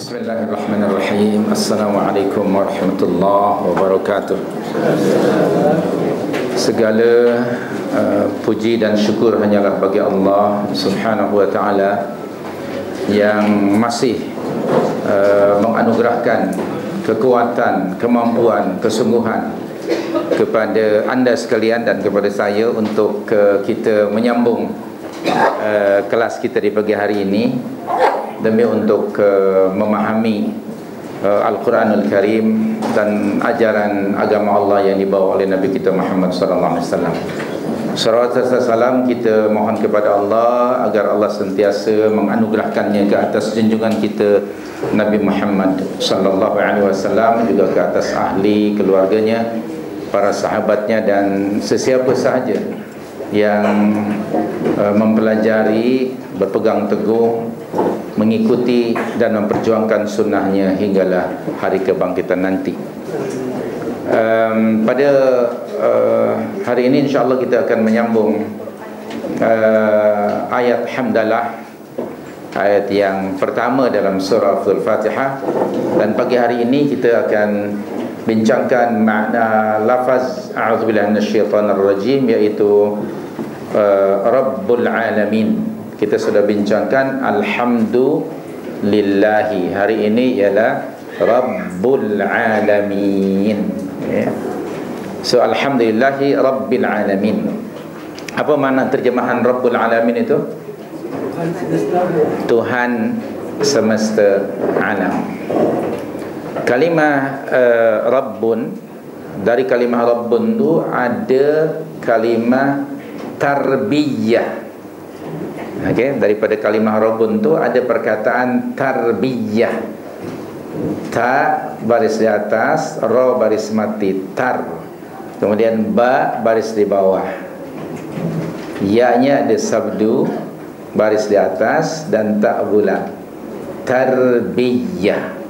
Bismillahirrahmanirrahim. Assalamualaikum warahmatullahi wabarakatuh. Segala puji dan syukur hanyalah bagi Allah Subhanahu wa ta'ala yang masih menganugerahkan kekuatan, kemampuan, kesungguhan kepada anda sekalian dan kepada saya untuk kita menyambung kelas kita di pagi hari ini demi untuk memahami Al-Quranul Karim dan ajaran agama Allah yang dibawa oleh Nabi kita Muhammad sallallahu alaihi wasallam. Salawat serta salam kita mohon kepada Allah agar Allah sentiasa menganugerahkannya ke atas junjungan kita Nabi Muhammad sallallahu alaihi wasallam, juga ke atas ahli keluarganya, para sahabatnya dan sesiapa sahaja yang mempelajari, berpegang teguh, mengikuti dan memperjuangkan sunnahnya hinggalah hari kebangkitan nanti. Pada hari ini insyaAllah kita akan menyambung ayat Hamdalah, ayat yang pertama dalam surah Al-Fatihah. Dan pagi hari ini kita akan bincangkan makna lafaz a'udzubillahi minasyaitonirrajim, iaitu Rabbul Alamin. Kita sudah bincangkan Alhamdulillahi. Hari ini ialah Rabbul Alamin, ya. So Alhamdulillahi Rabbil Alamin. Apa makna terjemahan Rabbul Alamin itu? Tuhan semesta alam. Kalimah Rabbun, dari kalimah Rabbun itu ada kalimah tarbiyah. Okey, daripada kalimah Rabbun tu ada perkataan tarbiyah. Ta baris di atas, ra baris mati, tar. Kemudian ba baris di bawah. Ya-nya ada sabdu baris di atas dan tak bulat. Tarbiyah.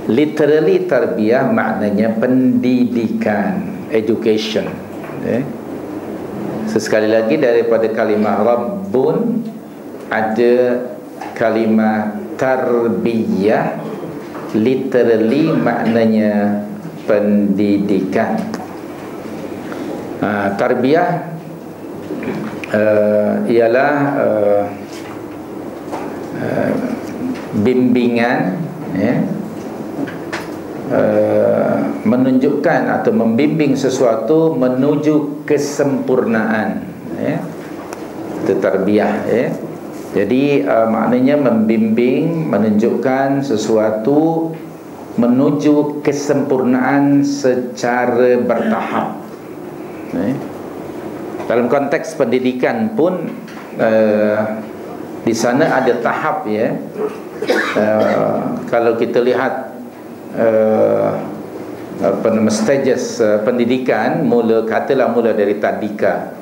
Literally tarbiyah maknanya pendidikan, education. Sekali lagi, daripada kalimah Rabbun ada kalimah tarbiyah, literally maknanya pendidikan. Tarbiyah ialah bimbingan, ya, menunjukkan atau membimbing sesuatu menuju kesempurnaan, ya. Itu tarbiyah, ya. Jadi maknanya membimbing, menunjukkan sesuatu menuju kesempurnaan secara bertahap, ya. Dalam konteks pendidikan pun di sana ada tahap, ya. Kalau kita lihat stages pendidikan, katalah mula dari tadika,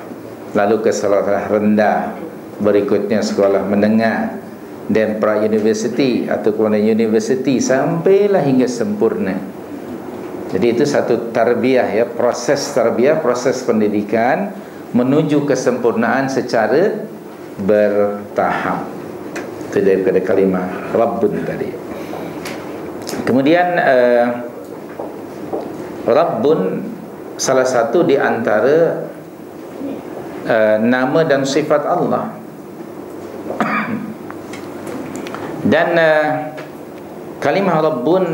lalu ke sekolah rendah, berikutnya sekolah menengah, dan pra-university atau kemudian university, sampailah hingga sempurna. Jadi itu satu tarbiyah, ya, proses tarbiyah, proses pendidikan menuju kesempurnaan secara bertahap. Itu daripada kalimah Rabbun tadi. Kemudian Rabbun salah satu di antara nama dan sifat Allah. Dan kalimah Rabbun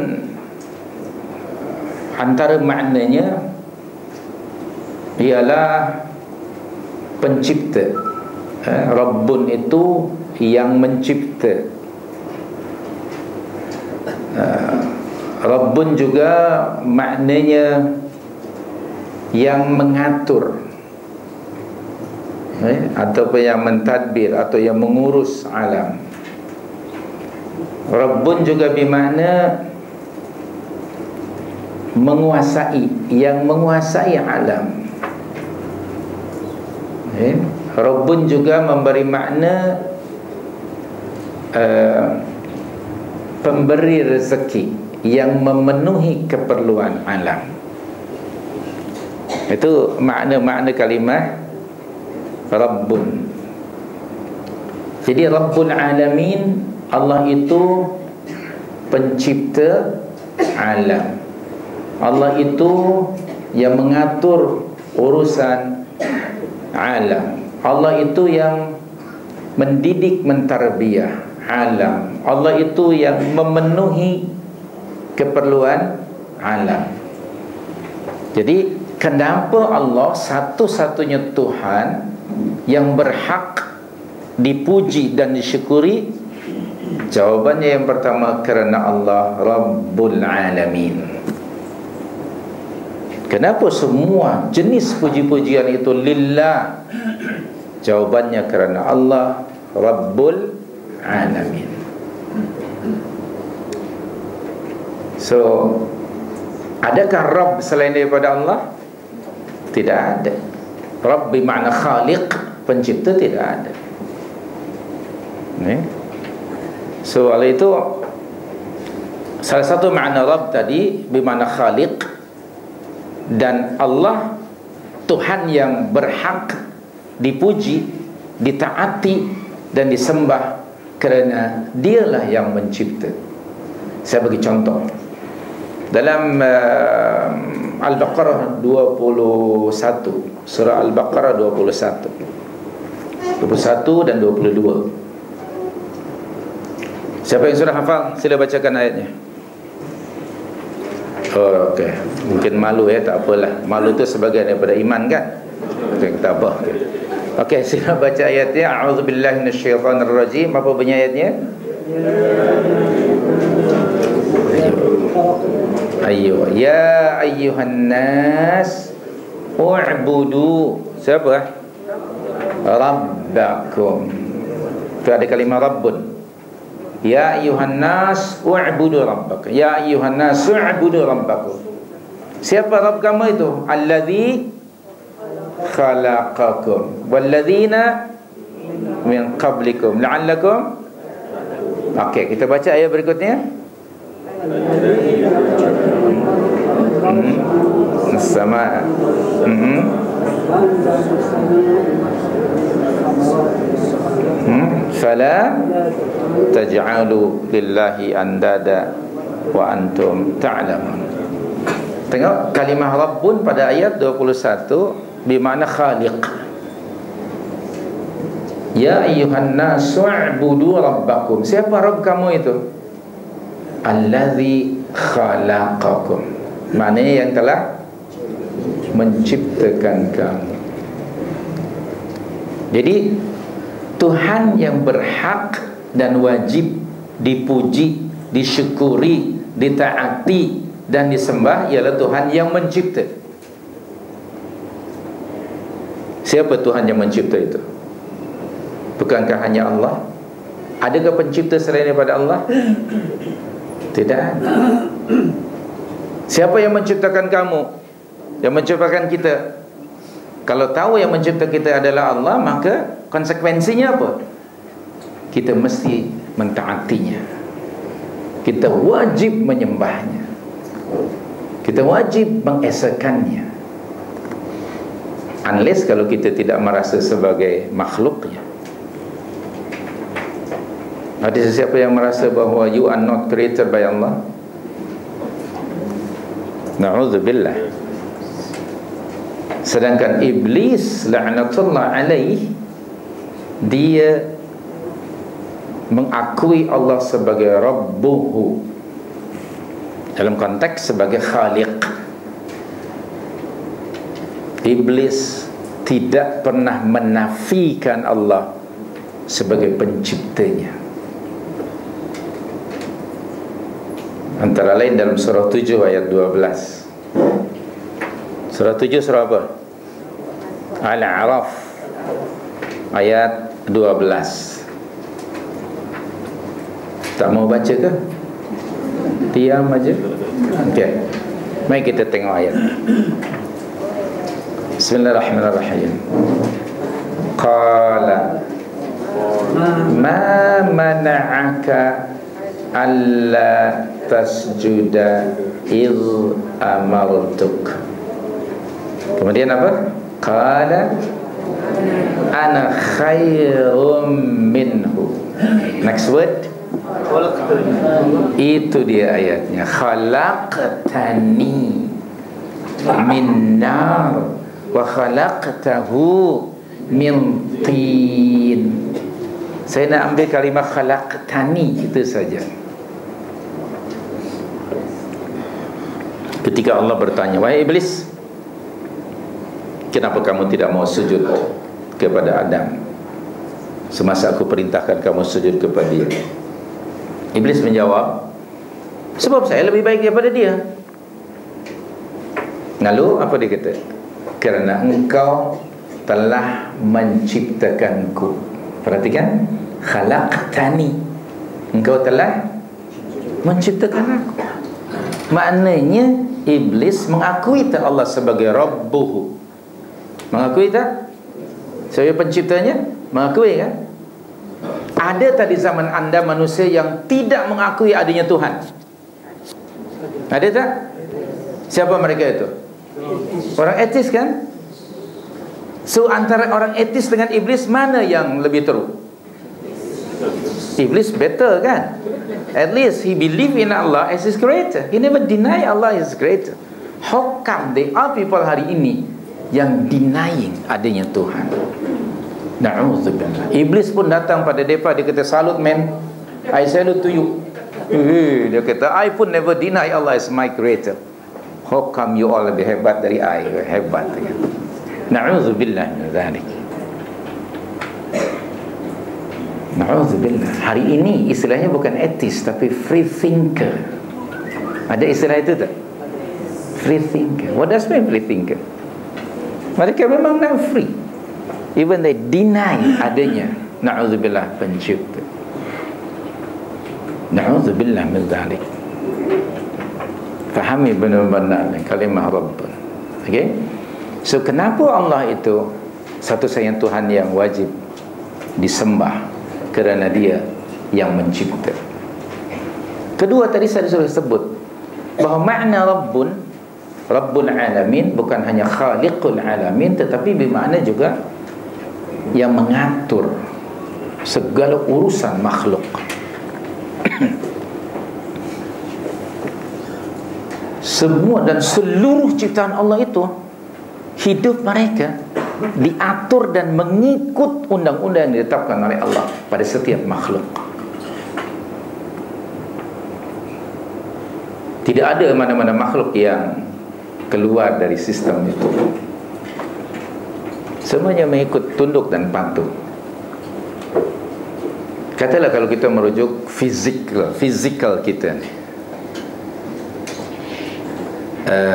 antara maknanya ialah pencipta. Rabbun itu yang mencipta. Rabbun juga maknanya yang mengatur, ataupun yang mentadbir atau yang mengurus alam. Rabbun juga bermakna menguasai, yang menguasai alam. Rabbun juga memberi makna pemberi rezeki, yang memenuhi keperluan alam. Itu makna-makna kalimah Rabbun. Jadi Rabbul Alamin, Allah itu pencipta alam. Allah itu yang mengatur urusan alam. Allah itu yang mendidik, mentarbiyah alam. Allah itu yang memenuhi keperluan alam. Jadi kenapa Allah satu-satunya Tuhan yang berhak dipuji dan disyukuri? Jawabannya yang pertama, kerana Allah Rabbul Alamin. Kenapa semua jenis puji-pujian itu lillah? Jawabannya kerana Allah Rabbul Alamin. So, adakah Rabb selain daripada Allah? Tidak ada. Rabb bermakna Khaliq, pencipta, tidak ada. So, oleh itu salah satu makna Rabb tadi bermakna Khaliq. Dan Allah Tuhan yang berhak dipuji, ditaati dan disembah kerana dialah yang mencipta. Saya bagi contoh. Dalam Al-Baqarah 21, surah Al-Baqarah 21 dan 22. Siapa yang sudah hafal, sila bacakan ayatnya. Oh, okey. Mungkin malu ya, tak apalah. Malu itu sebagian daripada iman kan? Okey, tak apa. Okey, sila baca ayatnya. A'udzubillahi minasyaitonirrajim. Apa bunyi ayatnya? Ayo, ya ayyuhan nas u'budu. Siapa? Rabbakum. Itu ada kalimah Rabbun. Ya ayyuhan nas u'budu rabbakum. Ya ayyuhan nas u'budu rabbakum. Siapa Rabb kamu itu? Alladzi khalaqakum walladzina min qablikum la'allakum. Okey, kita baca ayat berikutnya. As-samaa. Fala taj'alu lillahi andada wa antum ta'lamun. Tengok kalimah Rabbun pada ayat 21 bermakna Khaliq. Ya ayyuhan nasu u'budu rabbakum. Siapa Rabb kamu itu? Allazi khalaqakum. Maknanya yang telah menciptakan kamu. Jadi Tuhan yang berhak dan wajib dipuji, disyukuri, ditaati dan disembah ialah Tuhan yang mencipta. Siapa Tuhan yang mencipta itu? Bukankah hanya Allah? Adakah pencipta selain daripada Allah? Tidak ada. Siapa yang menciptakan kamu? Yang menciptakan kita? Kalau tahu yang mencipta kita adalah Allah, maka konsekuensinya apa? Kita mesti mentaatinya. Kita wajib menyembahnya. Kita wajib mengesakannya. Unless kalau kita tidak merasa sebagai makhluknya. Ada sesiapa yang merasa bahawa you are not created by Allah? Na'udzubillah. Sedangkan Iblis la'natullah alaih, dia mengakui Allah sebagai Rabbuhu dalam konteks sebagai Khaliq. Iblis tidak pernah menafikan Allah sebagai penciptanya. Antara lain dalam surah 7 ayat 12. Surah 7 surah apa? Al-A'raf ayat 12. Tak mau baca ke? Diam aja. Okey. Mari kita tengok ayat. Bismillahirrahmanirrahim. Qala ma mana'aka alla tasjuda id amartuk. Kemudian apa? Qala ana khairum minhu. Next word, Itu dia ayatnya. Khalaqtani min nar wa khalaqtahu min tin. Saya nak ambil kalimah khalaqtani itu saja. Ketika Allah bertanya, wahai iblis, kenapa kamu tidak mau sujud kepada Adam semasa aku perintahkan kamu sujud kepada dia? Iblis menjawab, sebab saya lebih baik daripada dia. Lalu apa dia kata? Kerana engkau telah menciptakanku. Perhatikan, khalaqtani, engkau telah menciptakan aku. Maknanya iblis mengakui tak Allah sebagai Rabbuhu? Mengakui tak? Sebagai penciptanya? Mengakui kan? Ada tak di zaman anda manusia yang tidak mengakui adanya Tuhan? Ada tak? Siapa mereka itu? Orang etis kan? So antara orang etis dengan iblis, mana yang lebih teruk? Iblis better kan? At least he believe in Allah as his creator. He never deny Allah is creator. How come there are people hari ini yang denying adanya Tuhan? Na'udzubillah. Iblis pun datang pada mereka, dia kata, salut man, I salute to you. Dia kata, I pun never deny Allah is my creator. How come you all lebih hebat dari I? Hebat. Na'udzubillah min dzalik. Na'udzubillah. Hari ini istilahnya bukan etis, tapi free thinker. Ada istilah itu tak? Free thinker. What does mean free thinker? Mereka memang not free. Even they deny adanya, na'udzubillah, pencipta. Na'udzubillah min dzalik. Fahami benar-benar kalimah Rabbun. Okay? So kenapa Allah itu satu-satunya Tuhan yang wajib disembah? Kerana dia yang mencipta. Kedua, tadi saya sudah sebut bahawa makna Rabbun, Rabbul Alamin, bukan hanya Khaliqul Alamin, tetapi bermakna juga yang mengatur segala urusan makhluk. Semua dan seluruh ciptaan Allah itu, hidup mereka diatur dan mengikut undang-undang yang ditetapkan oleh Allah pada setiap makhluk. Tidak ada mana-mana makhluk yang keluar dari sistem itu. Semuanya mengikut, tunduk dan patuh. Katalah kalau kita merujuk fizikal kita ni.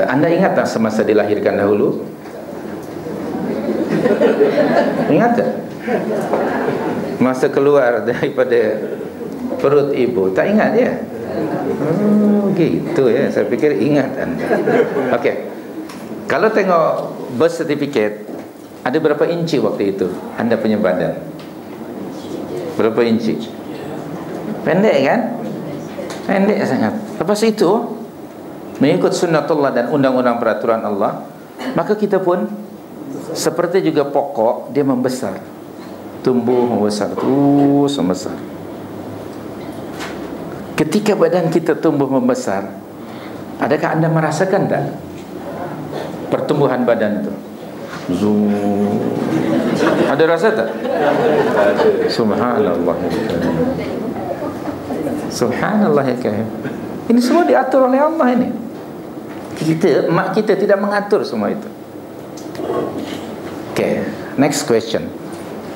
Anda ingat tak semasa dilahirkan dahulu? Ingat tak? Masa keluar daripada perut ibu, tak ingat ya? Gitu ya. Saya fikir ingat anda. Okey. Kalau tengok birth certificate, ada berapa inci waktu itu anda punya badan? Berapa inci? Pendek kan? Pendek sangat. Lepas itu, mengikut sunnatullah dan undang-undang peraturan Allah, maka kita pun seperti juga pokok, dia membesar, tumbuh membesar, terus membesar. Ketika badan kita tumbuh membesar, adakah anda merasakan tak pertumbuhan badan itu? Ada rasa tak? Subhanallah. Subhanallah ya karim. Ini semua diatur oleh Allah ini. Mak kita tidak mengatur semua itu. Okay, next question.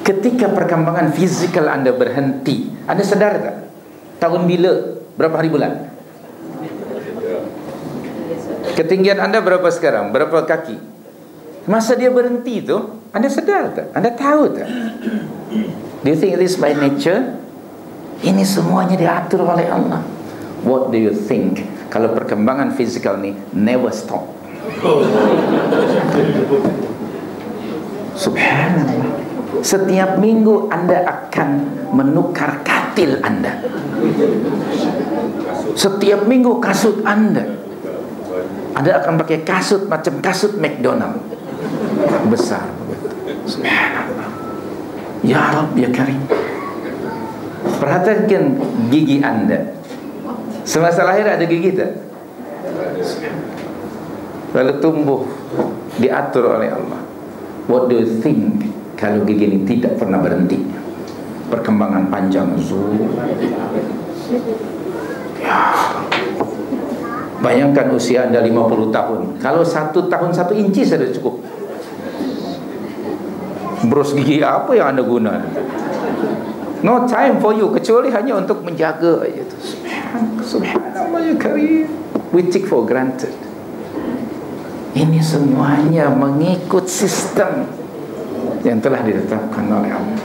Ketika perkembangan fizikal anda berhenti, anda sedar tak? Tahun bila? Berapa hari bulan? Ketinggian anda berapa sekarang? Berapa kaki? Masa dia berhenti tu, anda sedar tak? Anda tahu tak? Do you think this by nature? Ini semuanya diatur oleh Allah. What do you think? Kalau perkembangan fizikal ni never stop. Subhanallah. Setiap minggu anda akan menukar katil anda. Setiap minggu kasut anda akan pakai kasut macam kasut McDonald, besar. Subhanallah. Ya Rabb ya Karim. Perhatikan gigi anda. Semasa lahir ada gigi tak? Lalu tumbuh, diatur oleh Allah. What do you think kalau gigi ini tidak pernah berhenti? Perkembangan panjang. Ya. Bayangkan usia anda 50 tahun. Kalau 1 tahun 1 inci sudah cukup. Bros gigi apa yang anda guna? No time for you, kecuali hanya untuk menjaga itu. Subhanallah ya karim. We take for granted. Ini semuanya mengikut sistem yang telah ditetapkan oleh Allah.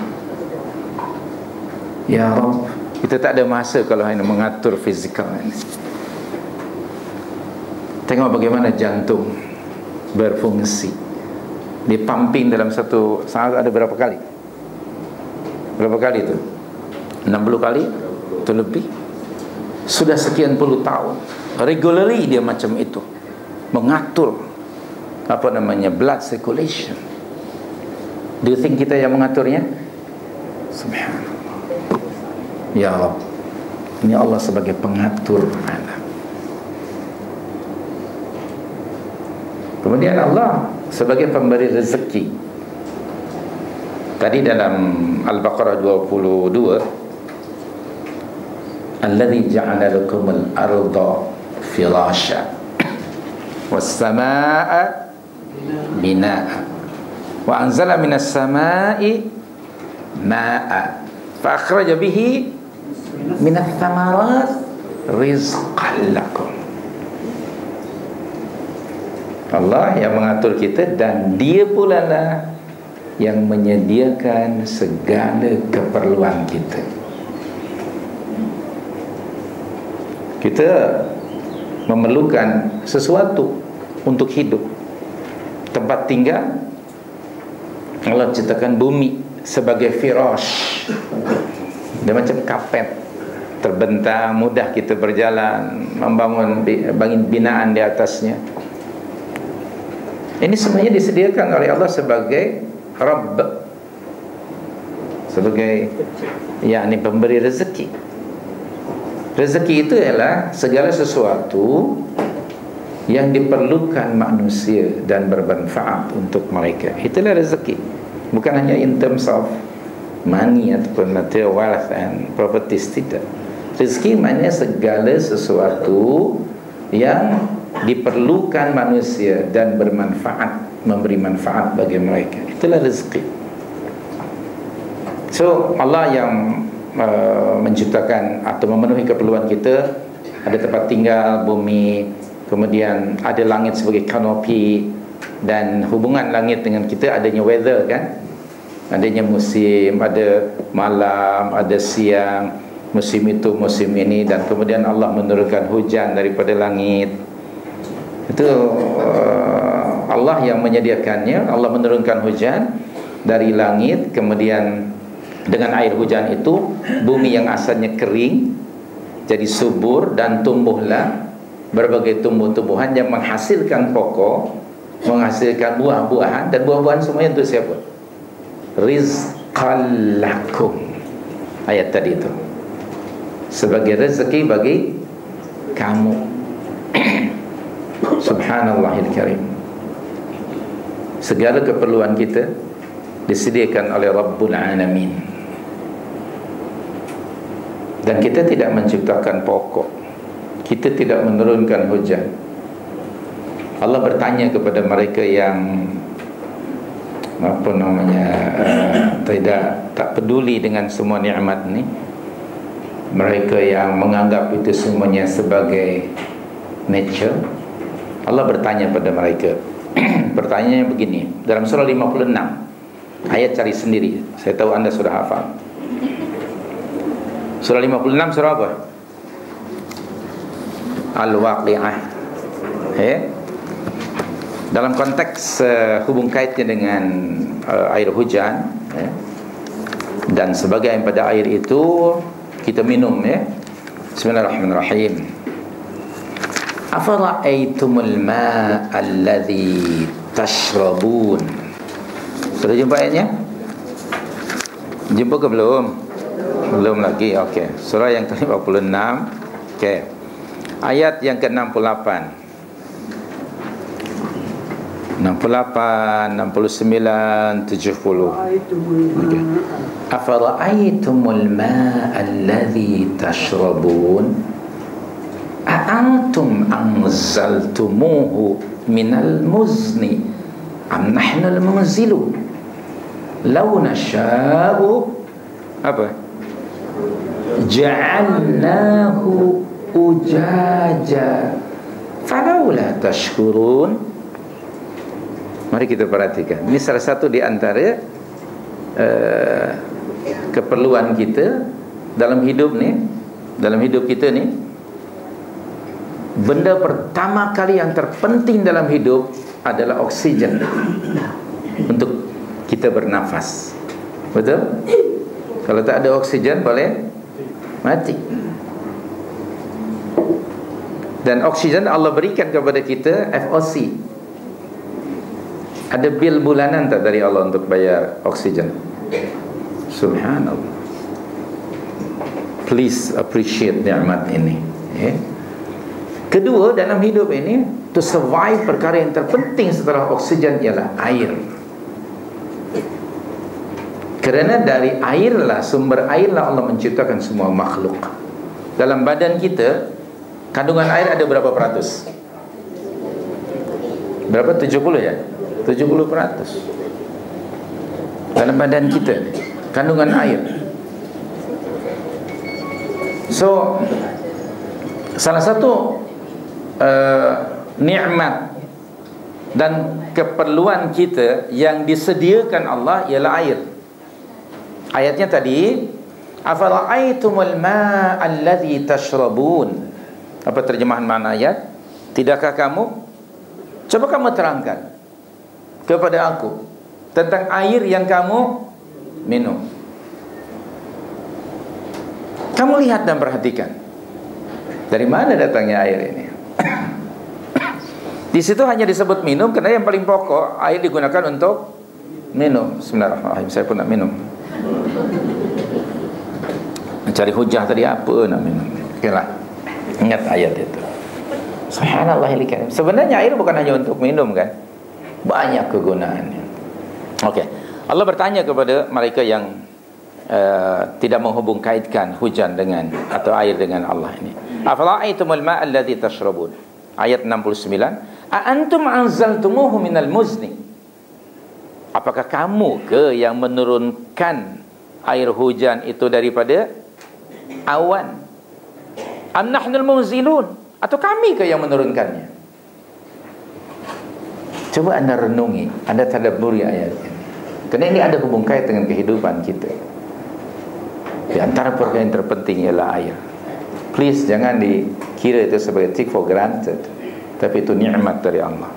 Ya Rabb, kita tak ada masa kalau hanya mengatur fizikal ini. Tengok bagaimana jantung berfungsi. Dipumping dalam satu saat ada berapa kali? Berapa kali itu? 60 kali? Itu lebih. Sudah sekian puluh tahun. Regularly dia macam itu. Mengatur blood circulation. Do you think kita yang mengaturnya? Subhanallah. Ya Allah, ini Allah sebagai pengatur alam. Kemudian Allah sebagai pemberi rezeki. Tadi dalam Al-Baqarah 22, Alladzi ja'ala lakumul arda firasha was samaa'a binaa'a wa anzala minas samaa'i maa'a fa akhraja bihi minats thamarat rizqan lakum. Allah yang mengatur kita, dan Dia pula lah yang menyediakan segala keperluan kita. Kita memerlukan sesuatu untuk hidup. Tempat tinggal, Allah ciptakan bumi sebagai firash. Dia macam kapet, terbentang, mudah kita berjalan, membangun binaan di atasnya. Ini semuanya disediakan oleh Allah sebagai Rabb, sebagai yakni pemberi rezeki. Rezeki itu ialah segala sesuatu yang diperlukan manusia dan bermanfaat untuk mereka. Itulah rezeki. Bukan hanya in terms of money ataupun material wealth and properties, tidak. Rezeki maknanya segala sesuatu yang diperlukan manusia dan bermanfaat, memberi manfaat bagi mereka. Itulah rezeki. So Allah yang menciptakan atau memenuhi keperluan kita. Ada tempat tinggal, bumi, kemudian ada langit sebagai kanopi, dan hubungan langit dengan kita adanya weather kan, adanya musim, ada malam, ada siang, musim itu, musim ini, dan kemudian Allah menurunkan hujan daripada langit. Itu Allah yang menyediakannya. Allah menurunkan hujan dari langit, kemudian dengan air hujan itu bumi yang asalnya kering jadi subur, dan tumbuhlah berbagai tumbuh-tumbuhan yang menghasilkan pokok, menghasilkan buah-buahan, dan buah-buahan semuanya untuk siapa? Rizqan lakum. Ayat tadi itu sebagai rezeki bagi kamu. Subhanallahil karim. Segala keperluan kita disediakan oleh Rabbul Alamin, dan kita tidak menciptakan pokok, kita tidak menurunkan hujan. Allah bertanya kepada mereka yang tak peduli dengan semua nikmat ni, mereka yang menganggap itu semuanya sebagai nature. Allah bertanya pada mereka. Pertanyaannya begini, dalam surah 56, ayat cari sendiri, saya tahu anda sudah hafal. Surah 56 surah apa? Al-Waqi'ah. Dalam konteks hubung kaitnya dengan air hujan, dan sebagian pada air itu kita minum, Bismillahirrahmanirrahim. Afara'aitumul ma'a alladhi tashrabun. Sudah jumpa ayatnya? Jumpa ke belum? Belum lagi. Okey. Surah yang ke-56. Okey. Ayat yang ke-68. 68, 69, 70. Okay. Afara'aytumul ma'a alladhi tashrabun a'antum anzaltumuhu minal muzni am nahnul munzilun law nasha'u apa ja'alnahu ujaja falawla tashkurun. Mari kita perhatikan. Ini salah satu di antara keperluan kita dalam hidup ni. Dalam hidup kita ni, benda pertama kali yang terpenting dalam hidup adalah oksigen untuk kita bernafas. Betul? Kalau tak ada oksigen boleh mati. Dan oksigen Allah berikan kepada kita FOC. Ada bil bulanan tak dari Allah untuk bayar oksigen? Subhanallah. Please appreciate nikmat ini. Kedua, dalam hidup ini, to survive, perkara yang terpenting setelah oksigen ialah air. Kerana dari airlah, sumber airlah Allah menciptakan semua makhluk. Dalam badan kita, kandungan air ada berapa peratus? Berapa? 70 ya? 70% dalam badan kita kandungan air. So salah satu nikmat dan keperluan kita yang disediakan Allah ialah air. Ayatnya tadi, afara'aitumul ma'a alladhi tashrabun. Apa terjemahan makna ayat? Tidakkah kamu, coba kamu terangkan kepada aku tentang air yang kamu minum. Kamu lihat dan perhatikan, dari mana datangnya air ini? Di situ hanya disebut minum karena yang paling pokok air digunakan untuk minum. Bismillahirrahmanirrahim. Saya pun nak minum. Mencari hujah tadi apa nak minum. Okeylah. Ingat ayat itu. Subhanallahil karim. Sebenarnya air bukan hanya untuk minum kan? Banyak kegunaannya. Okey. Allah bertanya kepada mereka yang tidak menghubung kaitkan hujan dengan atau air dengan Allah ini. Afara'aitumul ma'a alladhi tashrabun. Ayat 69. A antum anzaltumuhu minal muzni. Apakah kamu ke yang menurunkan air hujan itu daripada awan? Am nahnul munzilun? Atau kami ke yang menurunkannya? Coba anda renungi, anda tadabburi ayat ini. Kerana ini ada hubung kait dengan kehidupan kita. Di antara perkara yang terpenting ialah air. Please jangan dikira itu sebagai take for granted, tapi itu nikmat dari Allah.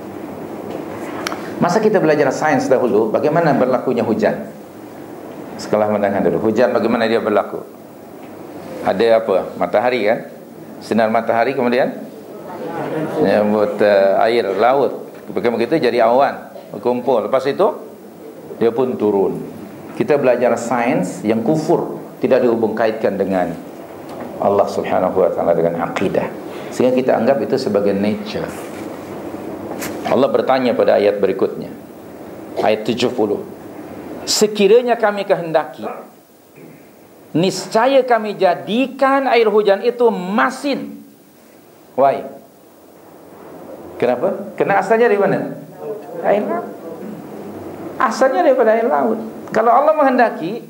Masa kita belajar sains dahulu, bagaimana berlakunya hujan? Sekolah menengah dulu, hujan bagaimana dia berlaku? Ada apa? Matahari kan? Sinar matahari kemudian menyambut air laut. Begitu jadi awan berkumpul. Lepas itu dia pun turun. Kita belajar sains yang kufur, tidak dihubung kaitkan dengan Allah Subhanahu wa taala, dengan akidah, sehingga kita anggap itu sebagai nature. Allah bertanya pada ayat berikutnya, ayat 70. Sekiranya kami kehendaki, niscaya kami jadikan air hujan itu masin. Why? Kenapa? Kerana asalnya dari mana? Air laut. Asalnya daripada air laut. Kalau Allah menghendaki,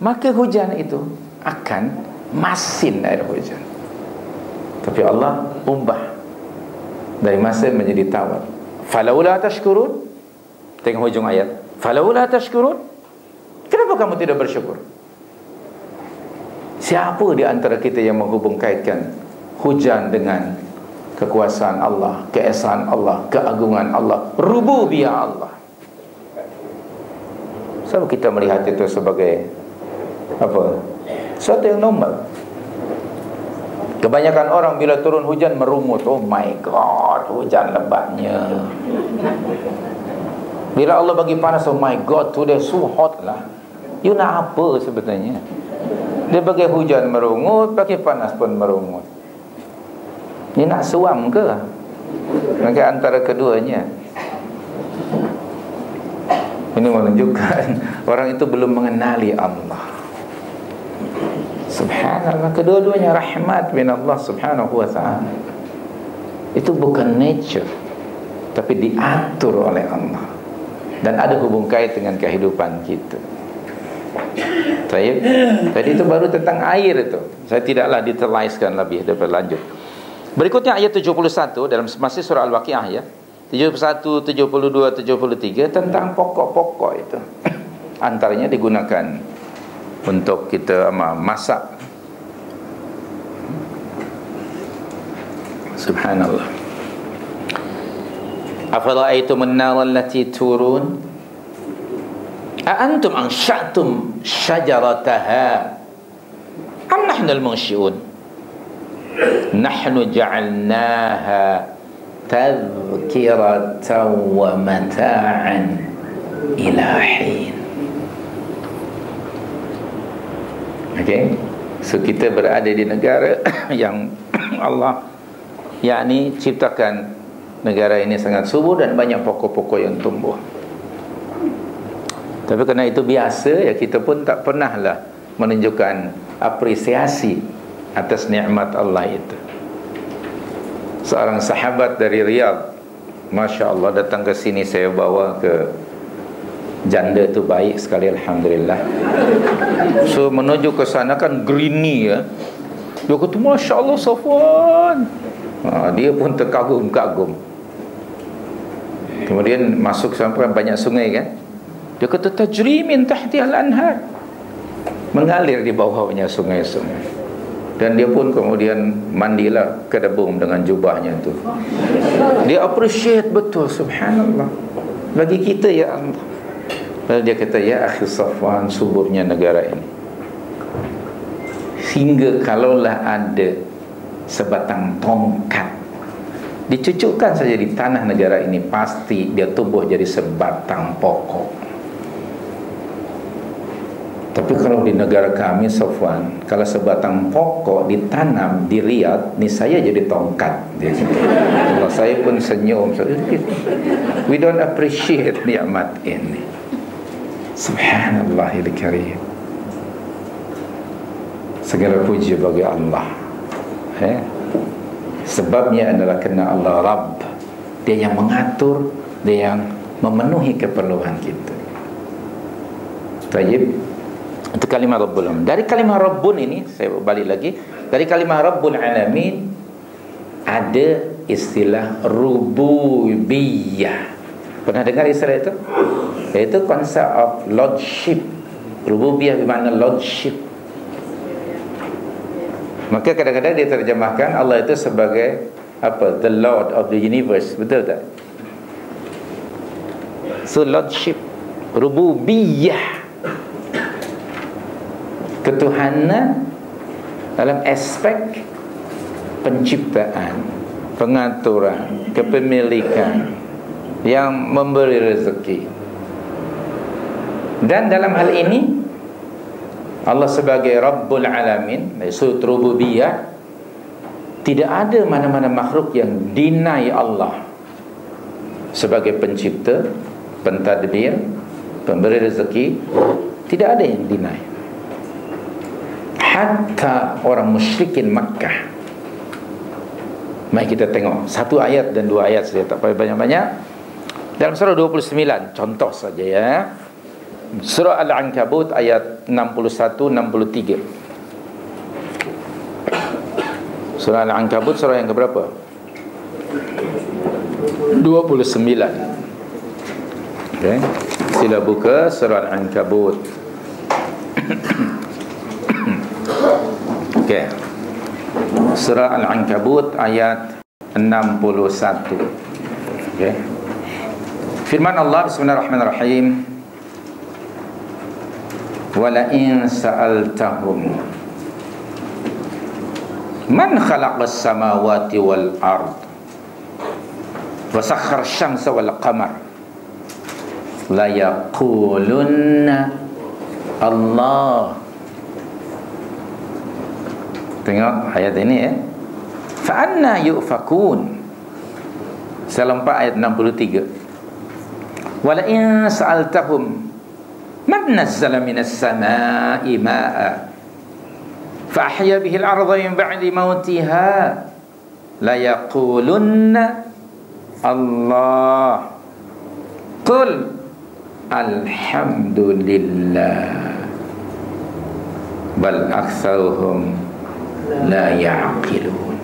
maka hujan itu akan masin air hujan. Tapi Allah ubah dari masin menjadi tawar. Falaula tashkurun. Tengok hujung ayat. Falaula tashkurun. Kenapa kamu tidak bersyukur? Siapa di antara kita yang menghubung kaitkan hujan dengan kekuasaan Allah, keesaan Allah, keagungan Allah, rububiyah Allah? Sebab kita melihat itu sebagai apa? Suatu yang normal. Kebanyakan orang bila turun hujan merumut, oh my God, hujan lebatnya. Bila Allah bagi panas, oh my God, today so hot lah. You nak apa sebenarnya? Dia pakai hujan merungut, pakai panas pun merungut. Ni nak suam ke? Maka antara keduanya. Ini menunjukkan orang itu belum mengenali Allah. Subhanallah, kedua-duanya rahmat min Allah subhanahu wa ta'ala. Itu bukan nature, tapi diatur oleh Allah dan ada hubung kait dengan kehidupan kita. Tadi itu baru tentang air itu. Saya tidaklah detailkan lebih daripada lanjut. Berikutnya ayat 71 dalam masih surah Al-Waqiah ya. 71, 72, 73 tentang pokok-pokok itu. Antaranya digunakan untuk kita masak. Subhanallah. Afara'aytum an-nar allati turun a antum ansha'tum shajarataha am nahnu al-munshi'un nahnu ja'alnaha tadhkiratan wa mata'an ila hin. Okay, so kita berada di negara yang Allah yakni ciptakan negara ini sangat subur dan banyak pokok-pokok yang tumbuh. Tapi kerana itu biasa ya, kita pun tak pernahlah menunjukkan apresiasi atas nikmat Allah itu. Seorang sahabat dari Riyadh, Masya Allah, datang ke sini, saya bawa ke janda tu baik sekali, alhamdulillah. So menuju ke sana kan greeny ya. Dia kata Masya Allah Safwan. Dia pun terkagum-kagum. Kemudian masuk sampai banyak sungai kan. Dia kata tajri min tahtiha al-anhar, mengalir di bawahnya sungai-sungai. Dan dia pun kemudian mandilah kedebung dengan jubahnya tu. Dia appreciate betul, subhanallah. Bagi kita ya Allah. Lalu dia kata, ya akhi Safwan, suburnya negara ini. Hingga kalaulah ada sebatang tongkat dicucukkan saja di tanah negara ini, pasti dia tumbuh jadi sebatang pokok. Tapi kalau di negara kami Safwan, kalau sebatang pokok ditanam di Riyadh, ni saya jadi tongkat. Dia kata. Saya pun senyum. We don't appreciate nikmat ini. Subhanallahil karim. Segala puji bagi Allah. Sebabnya adalah kerana Allah Rabb. Dia yang mengatur, dia yang memenuhi keperluan kita. Tayyib. Itu kalimah Rabbul Alamin. Dari kalimah Rabbun ini, saya balik lagi, dari kalimah Rabbul Alamin ada istilah rububiyah. Pernah dengar istilah itu? Iaitu konsep of lordship. Rububiyah bermakna lordship. Maka kadang-kadang dia terjemahkan Allah itu sebagai apa? The Lord of the universe. Betul tak? So lordship, rububiyah, ketuhanan dalam aspek penciptaan, pengaturan, kepemilikan, yang memberi rezeki. Dan dalam hal ini Allah sebagai Rabbul Alamin, sudut rububiyah, tidak ada mana-mana makhluk yang deny Allah sebagai pencipta, pentadbir, pemberi rezeki. Tidak ada yang deny. Hatta orang musyrikin Makkah. Mari kita tengok satu ayat dan dua ayat saja, tak payah banyak-banyak. Dalam surah 29, contoh saja ya. Surah Al-Ankabut ayat 61-63. Surah Al-Ankabut surah yang keberapa? 29. Okay. Sila buka surah Al-Ankabut. Okay. Surah Al-Ankabut ayat 61. Okay. Firman Allah, bismillahirrahmanirrahim. Wala in sa'altahum man khalaqas samawati wal ard wa sakhkhara asy-syamsa wal qamar la yaqulunna Allah. Tengok ayat ini ya. Fa anna yufakun. Selama ayat 63. Wala in sa'altahum man nazzala minas samaa'i maa'a fa ahya bihi al-ardha min ba'di mautiha la yaqulunna Allah. Qul alhamdulillah bal aktsaruhum la ya'qilun.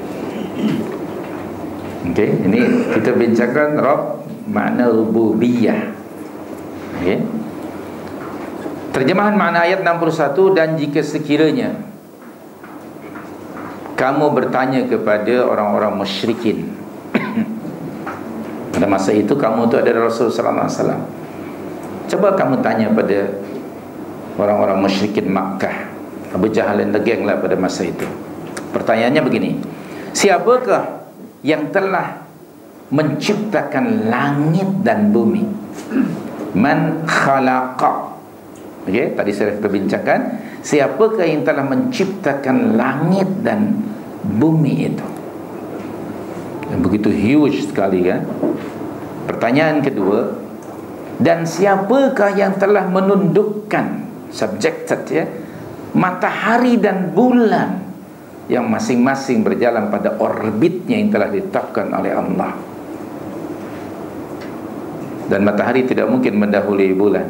Okey, ini kita bincangkan Rabb, makna rububiyah. Okey. Terjemahan makna ayat 61, dan jika sekiranya kamu bertanya kepada orang-orang musyrikin pada masa itu, kamu tu adalah Rasul sallallahu alaihi wasallam. Coba kamu tanya pada orang-orang musyrikin Makkah, Abu Jahal dan geng lah pada masa itu. Pertanyaannya begini, siapakah yang telah menciptakan langit dan bumi? Man khalaqa. Okey, tadi saya perbincangkan, siapakah yang telah menciptakan langit dan bumi itu? Dan begitu huge sekali kan. Pertanyaan kedua, dan siapakah yang telah menundukkan, subjected ya, matahari dan bulan yang masing-masing berjalan pada orbitnya yang telah ditetapkan oleh Allah. Dan matahari tidak mungkin mendahului bulan.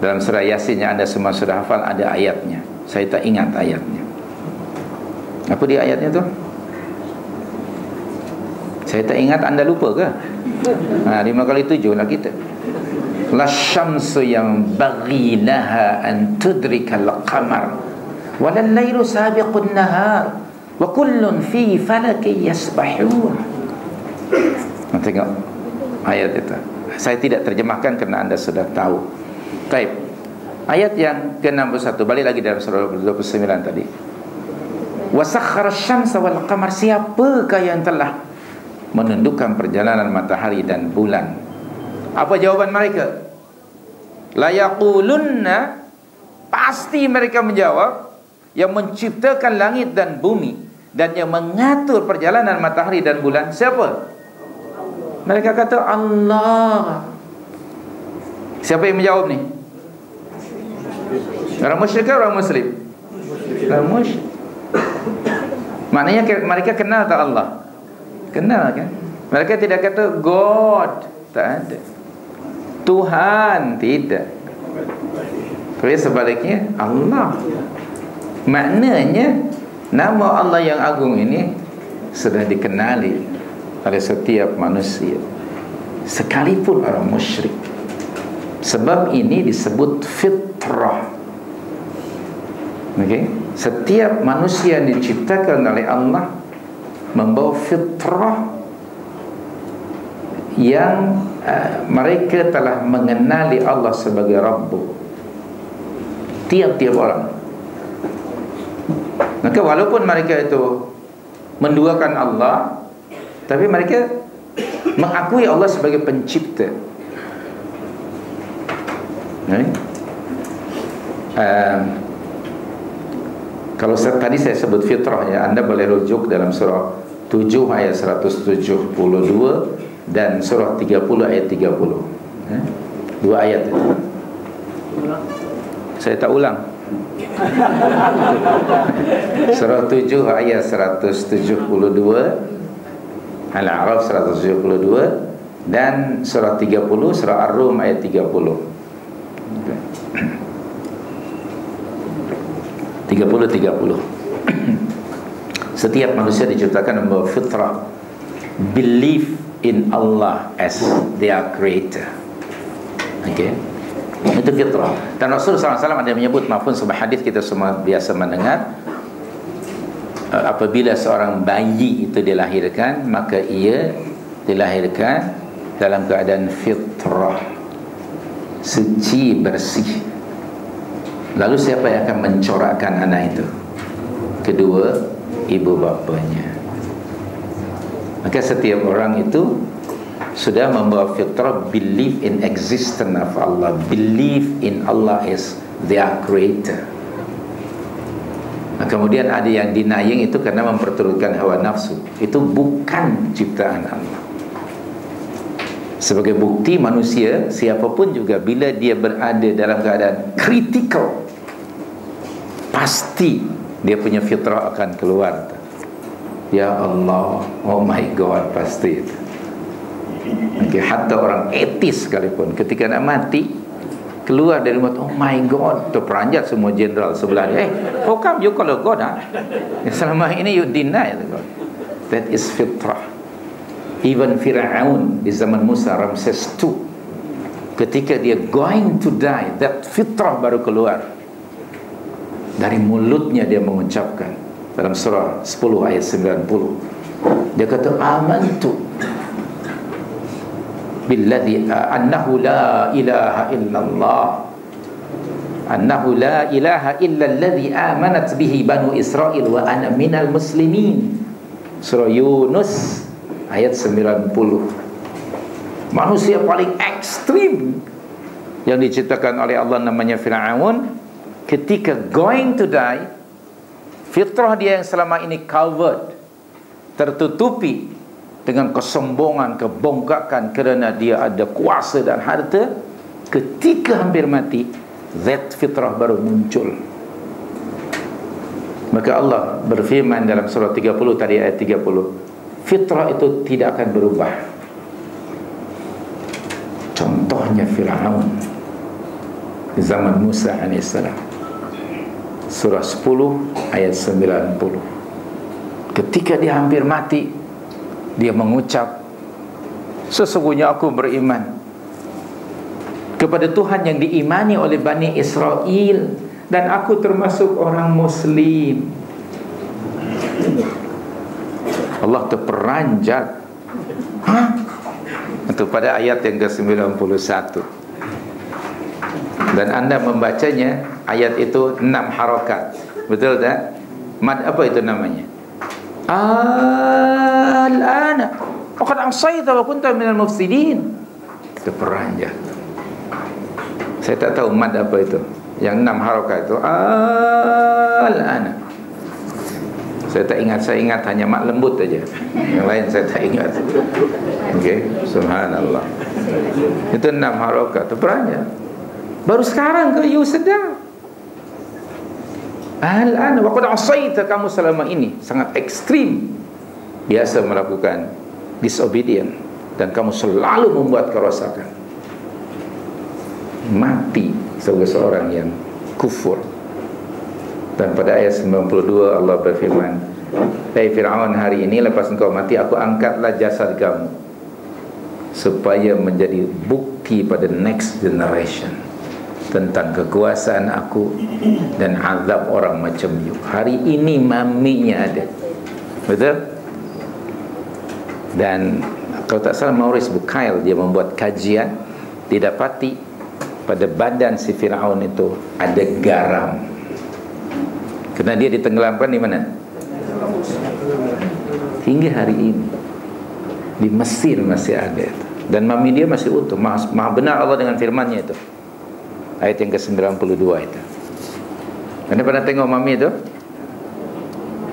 Dalam surah Yasin yang anda semua sudah hafal ada ayatnya. Saya tak ingat ayatnya. Apa dia ayatnya tu? Saya tak ingat, anda lupa ke? 5 kali 7 lah kita. La syamsu yang baghi laha an tudrikal qamar walal lailu sabiqun nahar wa kullun fi falakin yasbahun. Tengok ayat itu. Saya tidak terjemahkan kerana anda sudah tahu. Baik. Ayat yang ke-61, balik lagi dalam surah 29 tadi. Wa sakhkhara asy-syamsa wal qamar, siapakah yang telah menundukkan perjalanan matahari dan bulan? Apa jawaban mereka? La yaqulunna, pasti mereka menjawab, yang menciptakan langit dan bumi dan yang mengatur perjalanan matahari dan bulan, siapa? Mereka kata Allah. Siapa yang menjawab ni? Orang musyrik ke orang muslim? Orang musyrik. Maknanya mereka kenal tak Allah? Kenal kan? Mereka tidak kata God, tak ada. Tuhan, tidak. Tapi sebaliknya Allah. Maknanya nama Allah yang agung ini sudah dikenali oleh setiap manusia, sekalipun orang musyrik. Sebab ini disebut fitrah. Okey, setiap manusia yang diciptakan oleh Allah membawa fitrah yang mereka telah mengenali Allah sebagai Rabbu. Tiap-tiap orang. Maka walaupun mereka itu menduakan Allah, tapi mereka mengakui Allah sebagai pencipta. Kalau tadi saya sebut fitrah ya, anda boleh rujuk dalam surah 7 ayat 172 dan surah 30 ayat 30. Dua ayat itu. Saya tak ulang. Surah 7 ayat 172, Al-A'raf 172, dan surah 30, surah Ar-Rum ayat 30. 30. Setiap manusia diciptakan membawa fitrah, believe in Allah as their creator. Okey, itu fitrah. Dan Rasulullah SAW ada menyebut, maupun sebuah hadis kita semua biasa mendengar, apabila seorang bayi itu dilahirkan, maka ia dilahirkan dalam keadaan fitrah, suci, bersih. Lalu siapa yang akan mencorakkan anak itu? Kedua ibu bapanya. Maka setiap orang itu sudah membawa fitrah, believe in existence of Allah, believe in Allah as their creator. Kemudian ada yang denying itu karena memperturutkan hawa nafsu. Itu bukan ciptaan Allah. Sebagai bukti manusia, siapapun juga bila dia berada dalam keadaan kritikal, pasti dia punya fitrah akan keluar. Ya Allah, oh my God, pasti itu. Okay, hatta orang etis sekalipun ketika nak mati keluar dari rumah, oh my God, terperanjat semua jenderal sebelah dia. How come you call a God? Selama ini you deny God. That is fitrah. Even Fir'aun di zaman Musa, Ramses II, ketika dia going to die, that fitrah baru keluar. Dari mulutnya dia mengucapkan dalam surah 10 ayat 90, dia kata amantu billadhi annahu la ilaha illallah, annahu la ilaha illa alladhi amanat bihi banu Israel wa ana minal muslimin. Surah Yunus ayat 90. Manusia paling ekstrim yang diciptakan oleh Allah namanya Fir'aun, ketika going to die, fitrah dia yang selama ini covered, tertutupi dengan kesombongan, kebongkakan kerana dia ada kuasa dan harta, ketika hampir mati, that fitrah baru muncul. Maka Allah berfirman dalam surah 30 tadi ayat 30, fitrah itu tidak akan berubah. Contohnya Fir'aun di zaman Musa AS, surah 10 ayat 90. Ketika dia hampir mati, dia mengucap, sesungguhnya aku beriman kepada Tuhan yang diimani oleh Bani Israel, dan aku termasuk orang Muslim. Allah terperanjat. Hah? Itu pada ayat yang ke-91. Dan anda membacanya, ayat itu 6 harakat. Betul tak? Mad apa itu namanya? Al-ana waqad asaita wa kunta minal mufsidin. Terperanjat. Saya tak tahu mad apa itu. Yang 6 harakat itu al-ana. Saya tak ingat, saya ingat hanya mak lembut saja. Yang lain saya tak ingat. Okey, subhanallah. Itu 6 harakat, terperanjat. Baru sekarang ke you sedar? Al-an wa qad asaita, kamu selama ini sangat ekstrim, biasa melakukan disobedient, dan kamu selalu membuat kerosakan. Mati sebagai seorang yang kufur. Dan pada ayat 92 Allah berfirman, hai Fir'aun, hari ini lepas engkau mati, aku angkatlah jasad kamu supaya menjadi bukti pada next generation tentang kekuasaan aku dan azab orang macam you. Hari ini maminya ada. Betul? Dan kalau tak salah Maurice Bucaille, dia membuat kajian, didapati pada badan si Fir'aun itu ada garam. Kerana dia ditenggelamkan di mana? Hingga hari ini di Mesir masih ada itu. Dan mami dia masih utuh. Maha benar Allah dengan firman-Nya itu. Ayat yang ke-92 itu. Anda pernah tengok mami itu?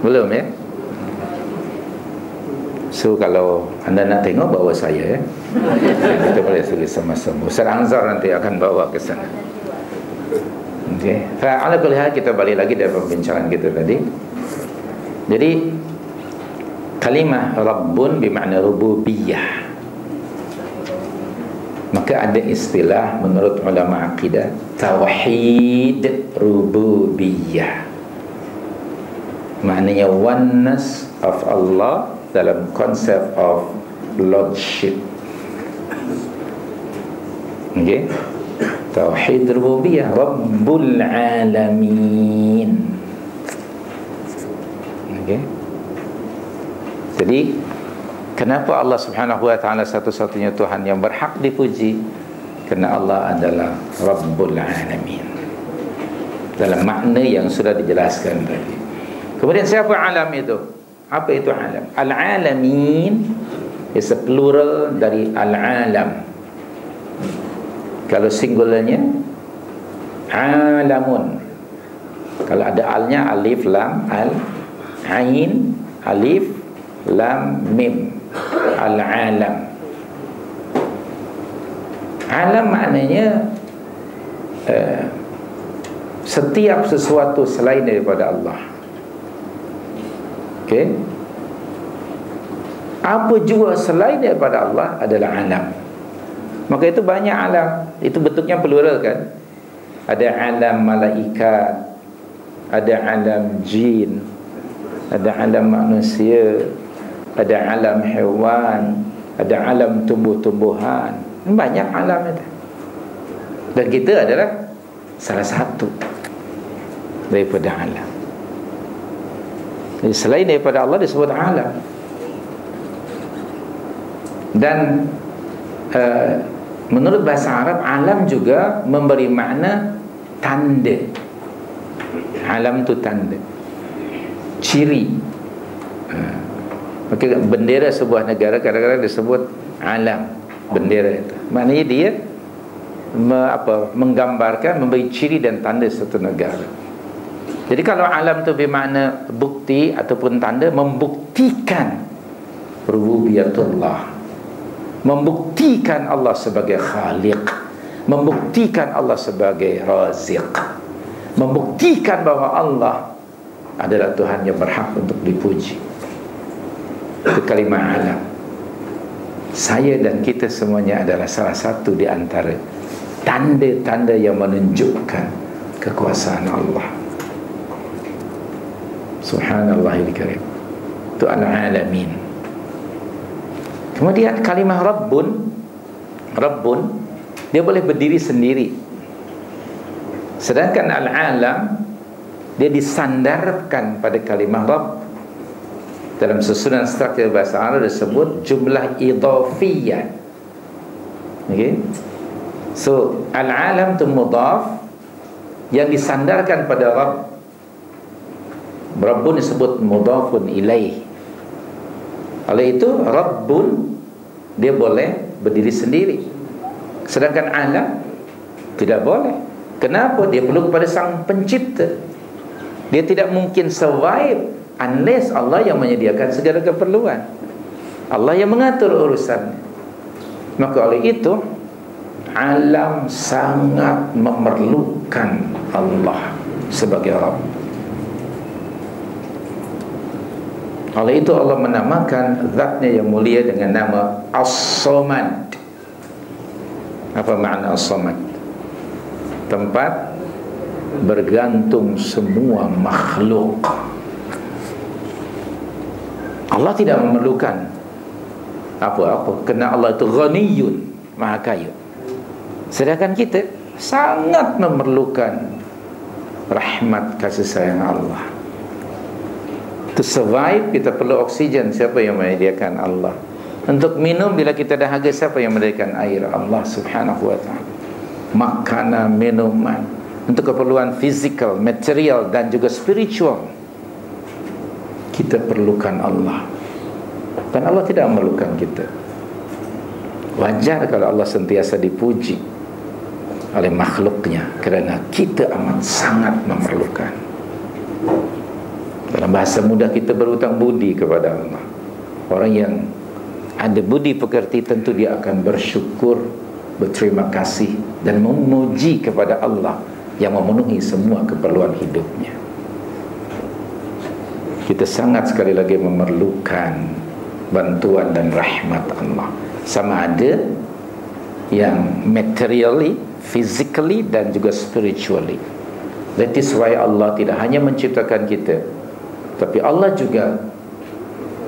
Belum ya? So kalau anda nak tengok, bawa saya ya. Kita boleh tulis sama-sama. Ustaz Anzar nanti akan bawa ke sana. Okey. Ala kulli hal, kita balik lagi dari perbincangan kita tadi. Jadi kalimah Rabbun bermakna rububiyah. Maka ada istilah menurut ulama akidah, tauhid rububiyah. Maknanya oneness of Allah dalam konsep of lordship. Okey. Tauhid rububiyah, Rabbul alamin. Okey. Jadi kenapa Allah Subhanahu wa taala satu-satunya Tuhan yang berhak dipuji? Kerana Allah adalah Rabbul alamin. Dalam makna yang sudah dijelaskan tadi. Kemudian siapa alam itu? Apa itu alam? Al-alamin is a plural dari al-alam. Kalau singularnya alamun. Kalau ada alnya, alif, lam, al, ain, alif, lam, mim. Al-alam. Alam maknanya setiap sesuatu selain daripada Allah. Okey. Apa jua selain daripada Allah adalah alam. Maka itu banyak alam. Itu bentuknya plural kan. Ada alam malaikat, ada alam jin, ada alam manusia, ada alam hewan, ada alam tumbuh-tumbuhan. Banyak alam itu. Dan kita adalah salah satu daripada alam. Jadi selain daripada Allah disebut alam. Dan menurut bahasa Arab, alam juga memberi makna tanda. Alam tu tanda, ciri. Maka bendera sebuah negara kadang-kadang disebut alam, bendera itu. Maknanya dia menggambarkan, memberi ciri dan tanda satu negara. Jadi kalau alam tu bermakna bukti ataupun tanda, membuktikan rububiyatullah, membuktikan Allah sebagai khaliq, membuktikan Allah sebagai raziq, membuktikan bahwa Allah adalah Tuhan yang berhak untuk dipuji. Itu kalimah alam. Saya dan kita semuanya adalah salah satu di antara tanda-tanda yang menunjukkan kekuasaan Allah. Subhanallahil karim. Itu al-alamin. Kemudian kalimah Rabbun, Rabbun, dia boleh berdiri sendiri. Sedangkan al-alam, dia disandarkan pada kalimah Rabb. Dalam susunan struktur bahasa Arab disebut jumlah idhafiyah. Okay? So al-alam tu mudhaf yang disandarkan pada Rabb. Rabbun disebut mudhafun ilaih. Oleh itu Rabbun dia boleh berdiri sendiri. Sedangkan alam tidak boleh. Kenapa? Dia perlu kepada sang pencipta. Dia tidak mungkin survive unless Allah yang menyediakan segala keperluan, Allah yang mengatur urusan. Maka oleh itu alam sangat memerlukan Allah sebagai Rabb. Oleh itu Allah menamakan zatnya yang mulia dengan nama As-Samad. Apa makna As-Samad? Tempat bergantung semua makhluk. Allah tidak memerlukan apa-apa, kerana Allah itu ghaniyun, maha kaya. Sedangkan kita sangat memerlukan rahmat kasih sayang Allah. To survive kita perlu oksigen, siapa yang menyediakan? Allah. Untuk minum bila kita dahaga, siapa yang menyediakan air? Allah subhanahu wa ta'ala. Makanan, minuman, untuk keperluan fizikal, material dan juga spiritual, kita perlukan Allah. Dan Allah tidak memerlukan kita. Wajar kalau Allah sentiasa dipuji oleh makhluknya, kerana kita amat sangat memerlukan. Dalam bahasa mudah, kita berhutang budi kepada Allah. Orang yang ada budi pekerti tentu dia akan bersyukur, berterima kasih dan memuji kepada Allah yang memenuhi semua keperluan hidupnya. Kita sangat sekali lagi memerlukan bantuan dan rahmat Allah. Sama ada yang materially, physically dan juga spiritually. That is why Allah tidak hanya menciptakan kita, tapi Allah juga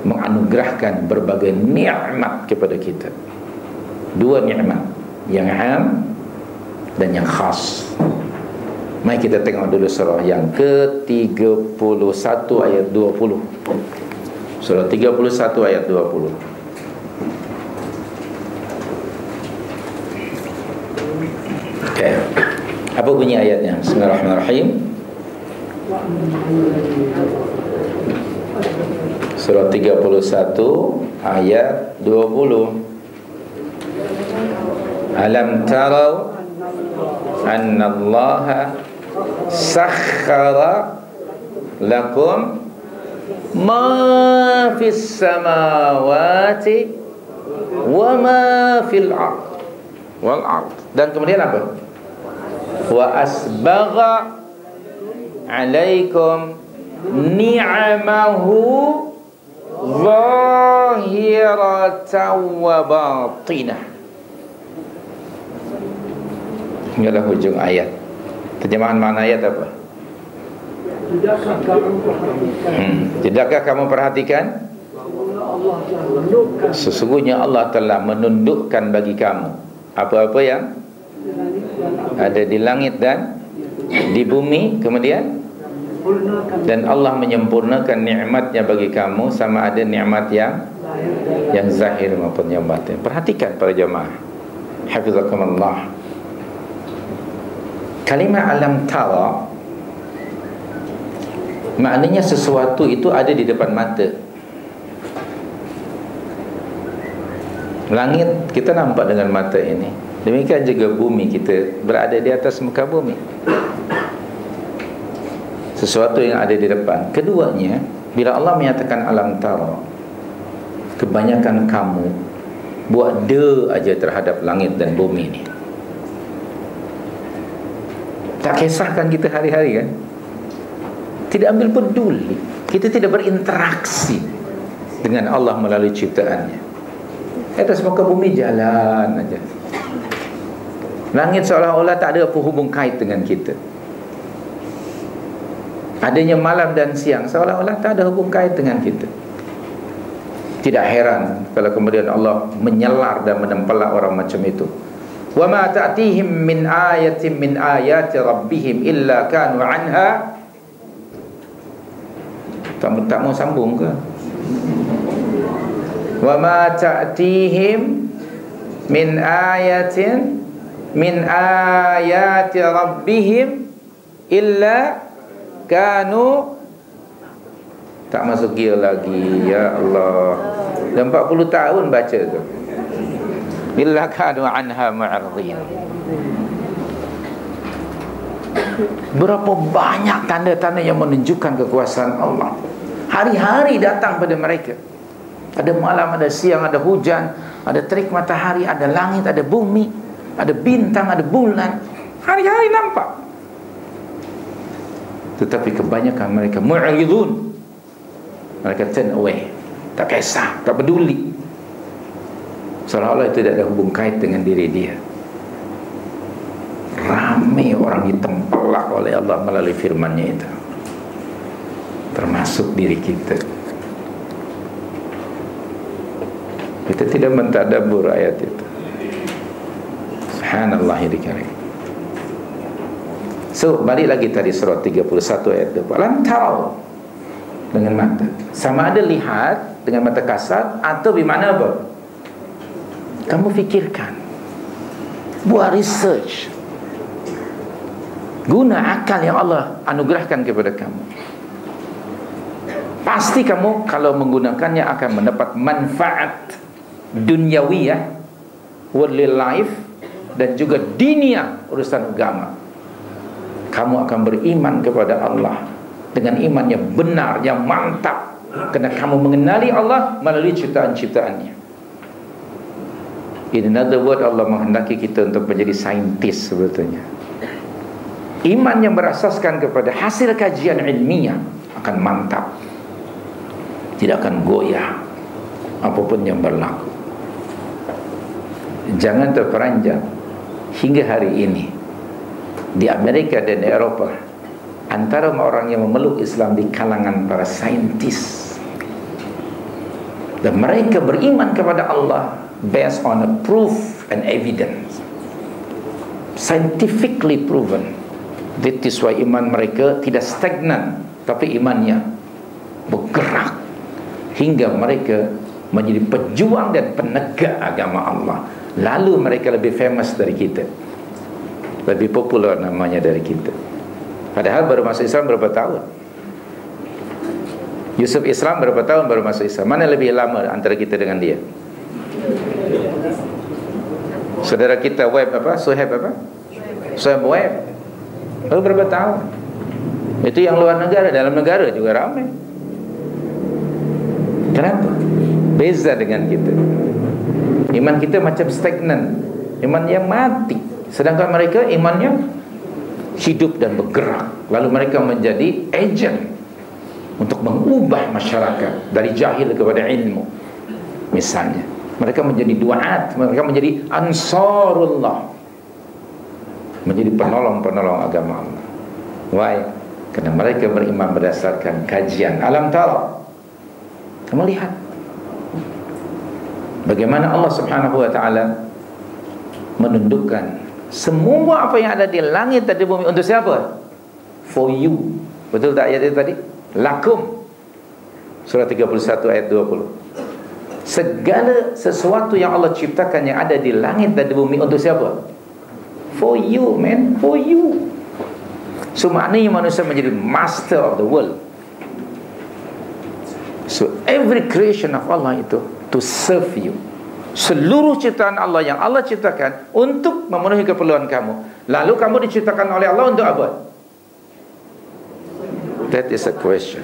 menganugerahkan berbagai nikmat kepada kita. Dua nikmat, yang am dan yang khas. Mari kita tengok dulu surah yang ke-31 ayat 20. Surah 31 ayat 20. Okay. Apa bunyi ayatnya? Bismillahirrahmanirrahim. Surah 31 ayat 20. Alam tarau anna Allah sakhkhara lakum ma fis samawati wa ma fil ard wal ard. Dan kemudian apa? Wa asbagha alaikum ni'amahu zahiratan wa batinah. Inilah hujung ayat. Terjemahan makna ayat apa? Tidakkah kamu perhatikan? Sesungguhnya Allah telah menundukkan bagi kamu apa-apa yang ada di langit dan di bumi. Kemudian, dan Allah menyempurnakan nikmatnya bagi kamu, sama ada nikmat yang zahir maupun yang batin. Perhatikan para jemaah, hafizakumullah. Kalimat alam tara maknanya sesuatu itu ada di depan mata. Langit kita nampak dengan mata ini, demikian juga bumi kita berada di atas muka bumi. Sesuatu yang ada di depan. Keduanya, bila Allah menyatakan alam tara, kebanyakan kamu buat aja terhadap langit dan bumi ini. Tak kisahkan kita hari-hari kan? Tidak ambil peduli. Kita tidak berinteraksi dengan Allah melalui ciptaannya. Atas muka bumi jalan aja. Langit seolah-olah tak ada apa hubung kait dengan kita. Adanya malam dan siang seolah-olah tak ada hubung kait dengan kita. Tidak heran kalau kemudian Allah menyelar dan menempelak orang macam itu. Wa ma ta'tihim min ayatin min ayati rabbihim illa kanu anha. Tak mau sambung ke? Wa ma ta'tihim min ayatin min ayati rabbihim illa kanu. Tak masuk gear lagi. Ya Allah, dah 40 tahun baca tu. Illa kanu anha mu'ridin. Berapa banyak tanda-tanda yang menunjukkan kekuasaan Allah. Hari-hari datang pada mereka. Ada malam, ada siang, ada hujan, ada terik matahari, ada langit, ada bumi, ada bintang, ada bulan. Hari-hari nampak. Tetapi kebanyakan mereka mu'ridun. Mereka turn away, tak kisah, tak peduli, seolah-olah itu tidak ada hubung kait dengan diri dia. Ramai orang ditempelak oleh Allah melalui firman-Nya itu, termasuk diri kita. Kita tidak mentadabbur ayat itu. Subhanallahil karim. So, balik lagi tadi surah 31 ayat 2. Alam tarau, dengan mata. Sama ada lihat dengan mata kasat atau bermakna apa? Kamu fikirkan, buat research, guna akal yang Allah anugerahkan kepada kamu. Pasti kamu kalau menggunakannya akan mendapat manfaat duniawiyah, worldly life, dan juga diniyah, urusan agama. Kamu akan beriman kepada Allah dengan iman yang benar, yang mantap, kerana kamu mengenali Allah melalui ciptaan-ciptaannya. In another word, Allah menghendaki kita untuk menjadi saintis sebetulnya. Iman yang berasaskan kepada hasil kajian ilmiah akan mantap, tidak akan goyah apapun yang berlaku. Jangan terperanjat. Hingga hari ini di Amerika dan Eropah, antara orang yang memeluk Islam di kalangan para saintis, dan mereka beriman kepada Allah based on a proof and evidence, scientifically proven. That is why iman mereka tidak stagnan, tapi imannya bergerak hingga mereka menjadi pejuang dan penegak agama Allah. Lalu mereka lebih famous dari kita, lebih popular namanya dari kita. Padahal baru masuk Islam berapa tahun? Yusuf Islam berapa tahun baru masuk Islam? Mana lebih lama antara kita dengan dia? Saudara kita Web apa? Suhaib apa? Suhaib Web. Baru berapa tahun. Itu yang luar negara. Dalam negara juga ramai. Kenapa? Beza dengan kita. Iman kita macam stagnan, iman yang mati. Sedangkan mereka imannya hidup dan bergerak. Lalu mereka menjadi agent untuk mengubah masyarakat dari jahil kepada ilmu. Misalnya, mereka menjadi duat, mereka menjadi ansarullah, menjadi penolong-penolong agama Allah. Why? Karena mereka beriman berdasarkan kajian. Alam tara, kamu lihat bagaimana Allah Subhanahu wa ta'ala menundukkan semua apa yang ada di langit dan di bumi untuk siapa? For you. Betul tak ayat itu tadi? Lakum. Surah 31 ayat 20. Segala sesuatu yang Allah ciptakan yang ada di langit dan di bumi untuk siapa? For you, man. For you. So maknanya manusia menjadi master of the world. So every creation of Allah itu to serve you. Seluruh ciptaan Allah yang Allah ciptakan untuk memenuhi keperluan kamu. Lalu kamu diciptakan oleh Allah untuk apa? That is a question.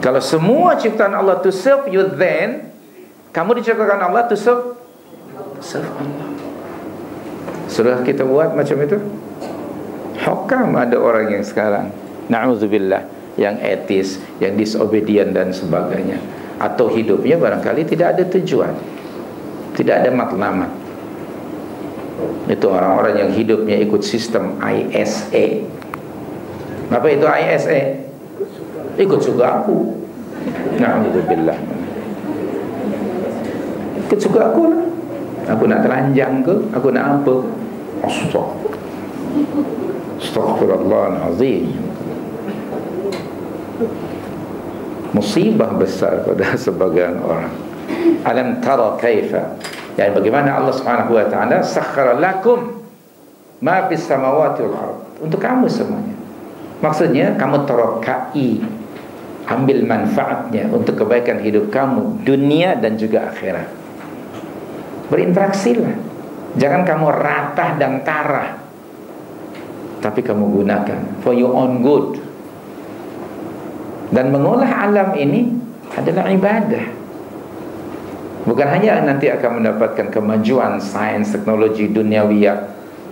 Kalau semua ciptaan Allah to serve you, then kamu diciptakan Allah to serve Allah. Sudah kita buat macam itu? Hukam ada orang yang sekarang, na'udzubillah, yang etis, yang disobedient dan sebagainya. Atau hidupnya barangkali tidak ada tujuan, tidak ada matlamat. Itu orang-orang yang hidupnya ikut sistem ISA. Apa itu ISA? Ikut suka aku. Na'udzubillah. Ikut suka aku lah. Aku nak telanjang ke? Aku nak apa? Astaghfirullahalazim. Musibah besar pada sebagian orang. Alam tara kaifa, yani bagaimana Allah Subhanahu wa taala sakhkhara lakum ma fis samawati wal ard, untuk kamu semuanya. Maksudnya kamu tarokai, ambil manfaatnya untuk kebaikan hidup kamu dunia dan juga akhirat. Berinteraksilah. Jangan kamu ratah dan tarah, tapi kamu gunakan for your own good. Dan mengolah alam ini adalah ibadah. Bukan hanya nanti akan mendapatkan kemajuan sains, teknologi, duniawiyah,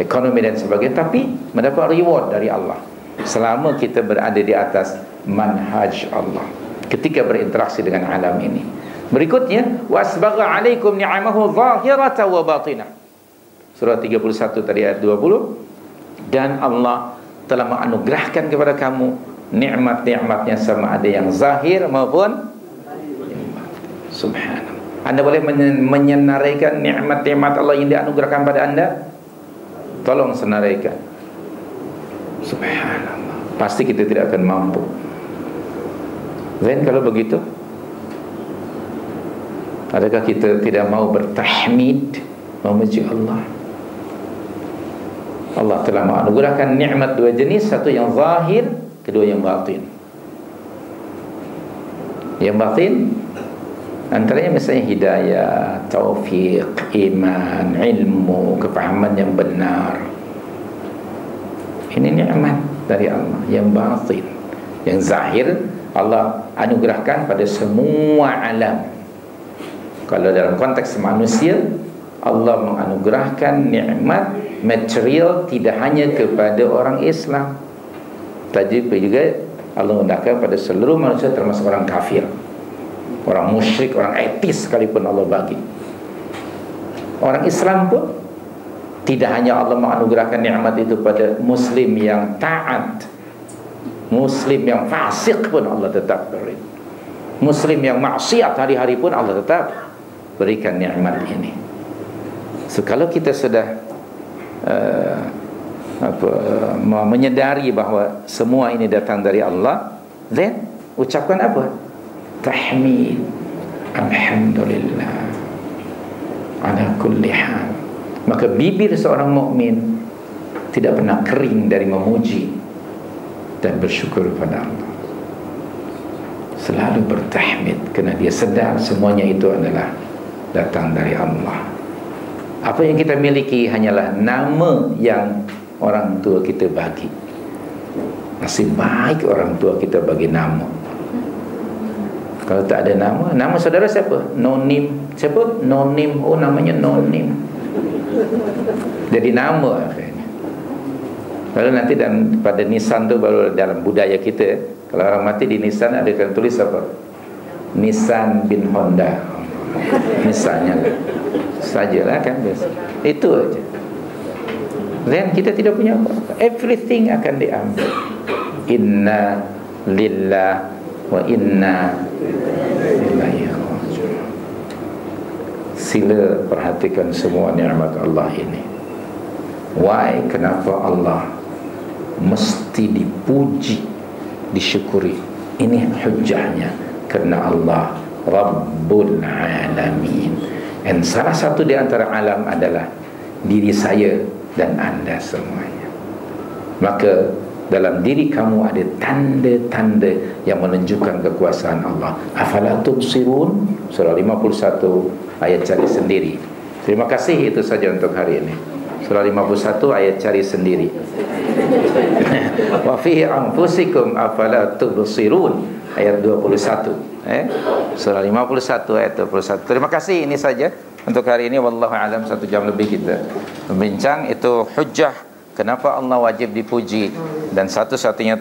ekonomi dan sebagainya, tapi mendapat reward dari Allah selama kita berada di atas manhaj Allah ketika berinteraksi dengan alam ini. Berikutnya, wasbagha alaikum ni'amahu zahiratan wa batinah. Surah 31 tadi ayat 20. Dan Allah telah menganugerahkan kepada kamu nikmat-nikmatnya, sama ada yang zahir maupun subhanallah. Anda boleh menyenaraikan nikmat-nikmat Allah yang dianugerahkan pada Anda? Tolong senaraikan. Subhanallah. Pasti kita tidak akan mampu. Dan kalau begitu, adakah kita tidak mau bertahmid, memuji Allah? Allah telah menganugerahkan nikmat dua jenis, satu yang zahir, kedua yang batin. Yang batin antaranya misalnya hidayah, taufik, iman, ilmu, kefahaman yang benar. Ini nikmat dari Allah yang batin. Yang zahir Allah anugerahkan pada semua alam. Kalau dalam konteks manusia, Allah menganugerahkan nikmat material tidak hanya kepada orang Islam, tapi juga Allah mengundangkan pada seluruh manusia, termasuk orang kafir, orang musyrik, orang etis sekalipun Allah bagi. Orang Islam pun tidak hanya Allah menganugerahkan nikmat itu pada muslim yang taat, muslim yang fasik pun Allah tetap beri. Muslim yang maksiat hari-hari pun Allah tetap berikan nikmat ini. So kalau kita sudah menyedari bahawa semua ini datang dari Allah, then ucapkan apa? Tahmid, alhamdulillah ala kulli hal. Maka bibir seorang mukmin tidak pernah kering dari memuji dan bersyukur pada Allah. Selalu bertahmid kerana dia sedar semuanya itu adalah datang dari Allah. Apa yang kita miliki hanyalah nama yang orang tua kita bagi. Nasib baik orang tua kita bagi nama. Kalau tak ada nama saudara siapa? Nonim. Siapa? Nonim. Oh, namanya Nonim. Jadi nama akhirnya. Lalu nanti pada nisan tu baru dalam budaya kita, kalau orang mati di nisan ada kan tulis apa? Nisan bin Honda. Misalnya sajalah kan biasa. Itu aja. Dan kita tidak punya apa-apa. Everything akan diambil. Inna lillah wa inna ilaihi raji'un. Sila perhatikan semua nikmat Allah ini. Why? Kenapa Allah mesti dipuji, disyukuri? Ini hujahnya. Kerana Allah Rabbul Alamin. Dan salah satu di antara alam adalah diri saya dan anda semuanya. Maka dalam diri kamu ada tanda-tanda yang menunjukkan kekuasaan Allah. Afala tubsirun? Surah 51 ayat cari sendiri. Terima kasih, itu saja untuk hari ini. Surah 51 ayat cari sendiri. Wa fi anfusikum afala tubsirun ayat 21. Surah 51 ayat 21. Terima kasih, ini saja untuk hari ini. Wallahu a'lam. 1 jam lebih kita membincang itu hujjah kenapa Allah wajib dipuji dan satu-satunya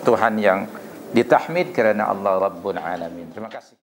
Tuhan yang ditahmid kerana Allah Rabbul Alamin. Terima kasih.